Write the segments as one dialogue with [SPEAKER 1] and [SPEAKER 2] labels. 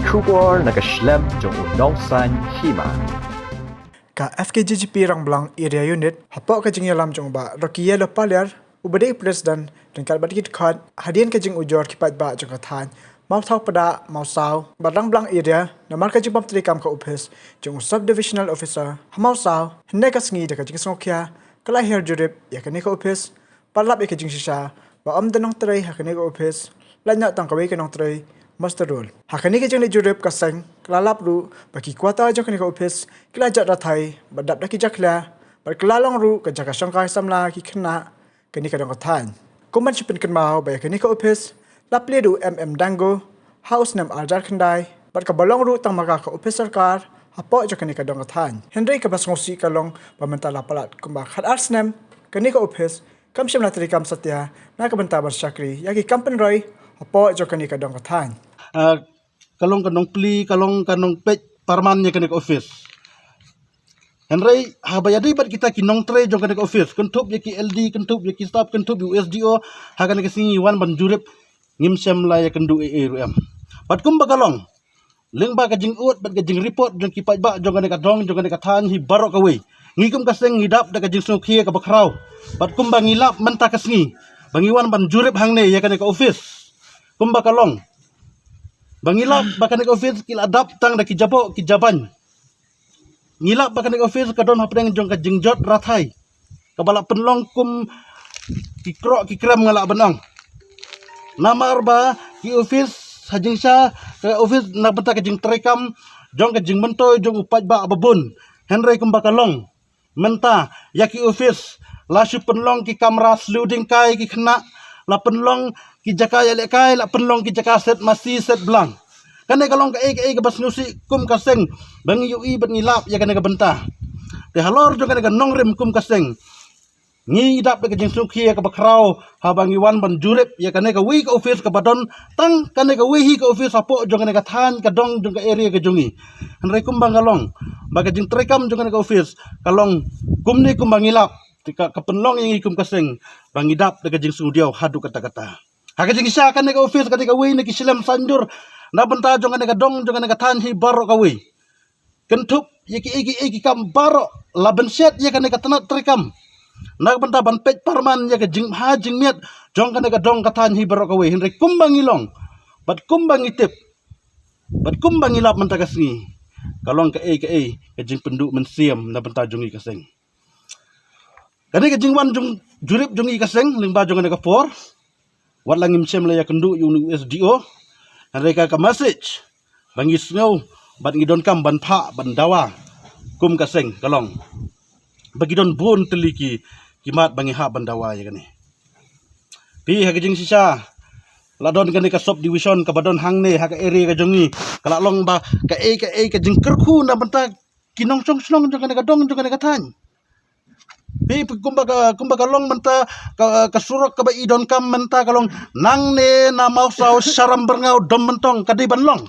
[SPEAKER 1] Kubor nakaslem jong unongsan Hima.
[SPEAKER 2] Ka FKJGP rang belang area unit hapok ka jing yalam jong ba rokiya lo palyar ubadai president dan kalbadikit khat hadian ka jing ujor kipat ba jong kathan Mawsaw pada Mawsaw barang belang area namar ka jing pam trikam ka Ophis jong Divisional officer Mawsaw hende ka sngi ka jing Shongkai kala her jurip ya ka ne ka Ophis palap ka jing shisha ba danong tray ha ka ne ka Ophis lanya tang kawai ka nong tray Master Rule. Hakani ke jeng jurip kaseng kelalap ru bagi kuata jong kini ke Ophis kelajat ratai badap daki jakla berkelalong ru ke Jaka Shongkai Samla ki kena kini kadang katan. Kuman sipin kenmau bayar kini ke Ophis lapli ru dango house nam arjar kendai berkebalong ru tang maka ke Ophis sarkar hapok jong kini kadang katan. Henry ke basngosi kalong pemerintah lapalat kumba khat arsnem kini ke Ophis kam syamla terikam satya na kebentar bersyakri yaki kampen roy hapok jong kini kadang katan.
[SPEAKER 3] Kalong kanong pli kalong kanong pej parmannya kena ke Ophis. Henry habayadi bat kita kinong tre jong kena ke Ophis. Kentup ya ki LD, kentup ya ki staff, kentup USDO hagan ke singi wan ban jurip ngim Samla ya kendu ruam. Bat kum bagalong. Leng ba ka jing ut bat ka jing report jong ki paj ba jong kena ka dong jong kena ka tan hi barok away. Ngikum ka seng ngidap da ka jing Shongkai ka bakrau. Bat kum ba ngilap menta ka singi. Bangiwan ban jurip hangne ya kena ke Ophis. Kum bagalong. Bangilap bakan ke Ophis kila adap tang daki jabo ki jaban. Ngilap bakan ke Ophis kadon hapdeng jong ka jingjot rathai. Kabala penlong kum ki krok ki krem ngala benang. Namar ba ki Ophis hajing sya ke Ophis na benta ka jing terekam jong ka jing mentoy jong upaj ba babun. Henry kum bakalong menta ya ki Ophis lasu penlong ki kamera sluding kai ki kena la penlong ki Jaka ya lekai la penlong ki Jaka set masih set belang. Kane kalong ka ke bas nusi kum kaseng bangi ui bat ngilap ya kane ka benta. Te halor jo kane ka nongrem kum kaseng. Ngi dap ke jing Shongkai ka bakrau ha bangi wan ban jurip ya kane ka wi ka Ophis ka badon tang kane ka wi hi ka Ophis apo jo kane ka than ka dong jo ka area ka jongi. Hanre kum bang kalong baga jing trekam jo kane ka Ophis kalong kum ni kum bangilap tika kapenlong yang ikum kaseng bangidap daga jing sudiaw hadu kata-kata. Haka jing isya kan ka Ophis katika wi na kisilam sanjur na benta jong ka dong jong ka tan hi baro ka wi. Kentup iki kam baro laben set ya kan ka tanat trikam. Na benta ban pej parman ya ka jing ha jing miat jong ka dong ka tan hi baro ka wi. Henry kumbang ilong bat kumbang itip bat kumbang ilap menta kasngi. Kalong ka jing penduk mensiam na benta jongi kaseng. Kani ka jingwan jong jurip jong ikaseng lingba jong ka for wat langim Samla ya kendu yung USDO mereka ka message bangi snow bat ngidon kam ban pha ban dawa kum kaseng kalong bagi don bun teliki kimat bangi ha ban dawa ya kani pi ha jing sisa ladon kani ka Divisional ka badon hangne ha ka area ka jongi kala long ba ka jing kerku na benta kinong chong jong ka dong jong ka tan. Pi kumba kalong menta ka surok ka ba idon kam menta kalong nang ne na Mawsaw saram berngau dom mentong kadi banlong.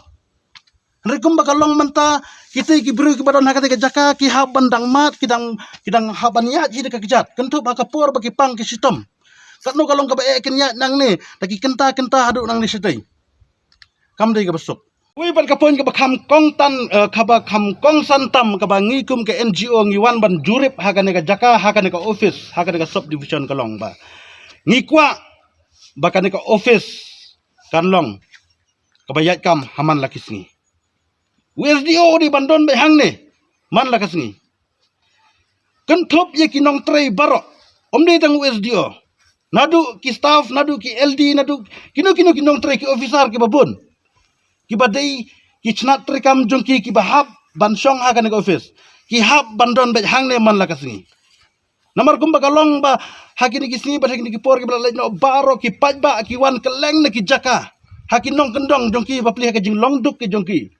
[SPEAKER 3] Henry kumba kalong menta kita ki bru ki badan hakate ka Jaka ki haban dang mat kidang haban ya ji ka kejat. Kentu ba ka por bagi pang ki sitom. Katno kalong ka ba eken ya nang ne daki kenta haduk nang ni sitai. Kam dei ka besuk. Wi ban ka poin ka bakam kong tan ka ba kam kong santam ka ba ngikum ke NGO ngiwan ban jurip hakane ka Jaka hakane ka Ophis hakane ka Divisional kalong ba ngikwa bakane ka Ophis kanlong kabayat kam haman lakisngi USDO di bandon be hangne man lakisngi kentup ye kinong tray barok omde tang USDO nadu ki staff nadu ki LD nadu kinong tray ki officer ki babun kibadai ki chnat trekam jong ki bahab ban syong ha kan ka Ophis ki hab bandon be hangne man la kasngi namar kum bagalong ba hakini ki sini ba hakini ki por ki bala no baro ki pajba ki wan keleng na ki Jaka hakin nong kendong jong ki ba pli ha jing longduk ki jong ki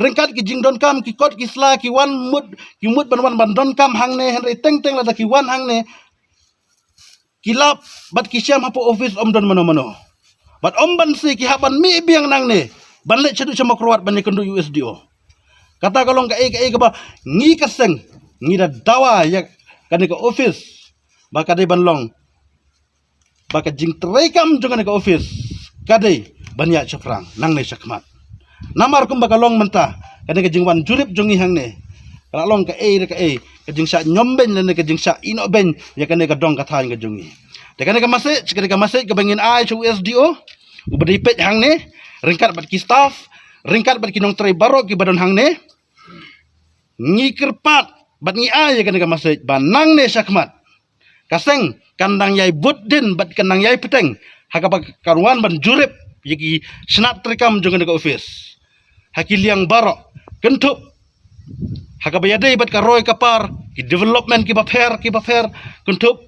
[SPEAKER 3] rengkat ki jing don kam ki kot ki sla ki wan mut ban don kam hangne Henry teng la da ki wan hangne kilap bat ki syam hapo Ophis om don mano bat om ban si ki haban mi biang nang ne ban le chadu sama kruat ban kendu USDO kata kalong ka ba ngi kaseng ngi da dawa ya kan ka Ophis ba kadai ban long ba ka jing trekam jong ka Ophis kadai ban ya chaprang nang ne sakmat Namar kum bakalong mentah. Kena ke jingwan jurip jongi hang ne. Kalong ke ke jing sa nyomben le ke jing sa ino ben ya kena ke dong kathan ke jongi. De kena ke masih ke bangin ai chu SDO. Ubadi pet hang ne, ringkat bat ki staff, ringkat bat ki nong tray barok ki badon hang ne. Ngikir pat bat ngi ai ya kena ke masih banang ne syakmat. Kaseng kandang yai buddin bat kandang yai peteng. Hakapa karuan ban jurip yaki snap trekam jong ke office. Haki liang barok kentup hakapa yadai bat karoy kapar ki development ki baper kentup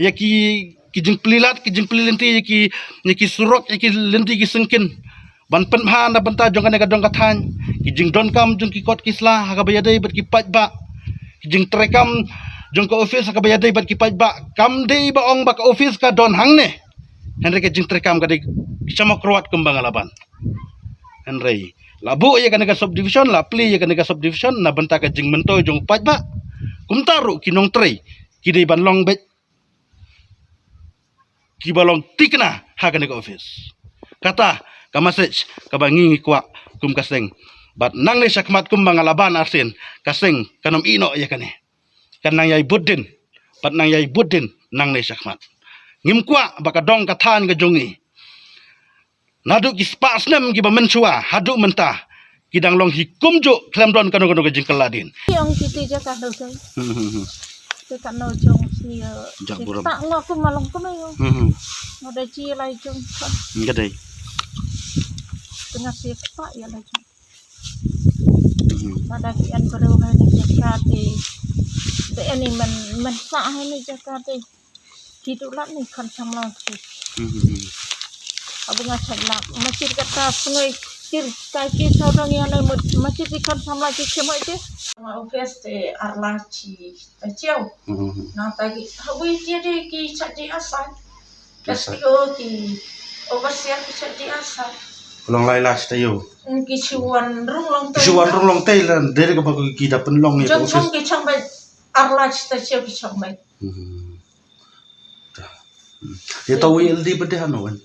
[SPEAKER 3] yaki ki jing pelilenti yaki surok yaki lenti ki sengkin ban penhan da banta jong ka dong kathan ki jing don kam jong ki kot kisla hakapa yadai bat ki pajba ki jing trekam jong ka office hakapa yadai bat ki pajba kam dei ba ong ba ka office ka don hang ne henry ke jing trekam ka dei sama kruat kembang alaban henry labu ya kan subdivision la pli ya kan subdivision na benta ka jing mentoy jong pajba kumtaru kinong trei kidei ban long bet ki balong tikna ha kan office kata ka message ka bangi kwa kum kaseng bat nang ne sakmat kum bangalaban arsin kaseng kanom ino ya kan nang yai buddin bat nang yai buddin nang ne sakmat ngim kwa baka dong kathan ka jongi naduk ki spas nem ki bamensua haduk mentah kidang long hikum jo klem don kano ke jingkel ladin
[SPEAKER 4] yang kita Jaka do kai kita no jong si tak ngok ku malong ku yo ada ci lai jong
[SPEAKER 3] gadai
[SPEAKER 4] tengah si pak ya lai jong pada kian baru hari Jaka de ini men sa hari Jaka de hidup ni kan Samla abu ngacak nak masjid kata sungai kaki saudara yang ada masjid ikan Samla kecil macam Ophis te arlaci kecil nak tadi habis dia ki cari asal SPO ki overseer ki cari asal
[SPEAKER 3] long lai las tayo
[SPEAKER 4] ki cuan
[SPEAKER 3] rung long tay lan dari ka bago ki dapen long ya
[SPEAKER 4] jong ki chambai arlaci kecil ki chambai
[SPEAKER 3] ya tahu LD bede hanuan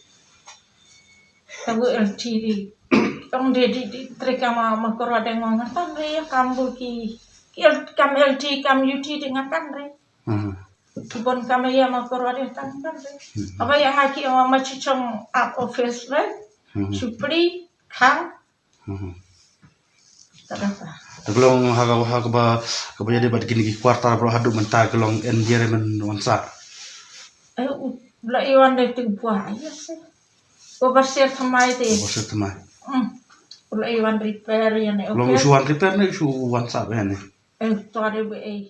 [SPEAKER 4] tahu LTD tong de di trekama makoro ada ngangatan re kambu ki kam LT kam UT dengan kan re kibon kam ya makoro ada tan re apa ya haki ama macicong up office re supri kang terapa
[SPEAKER 3] Kelong hakaba jadi bad kini kuartal bro hadu mentah kelong environment wansa
[SPEAKER 4] la iwan de tu buah ya se overseer thamai te
[SPEAKER 3] overseer thamai
[SPEAKER 4] la iwan repair ya ne
[SPEAKER 3] kelong usuan repair ne usuan sa bene
[SPEAKER 4] to ada be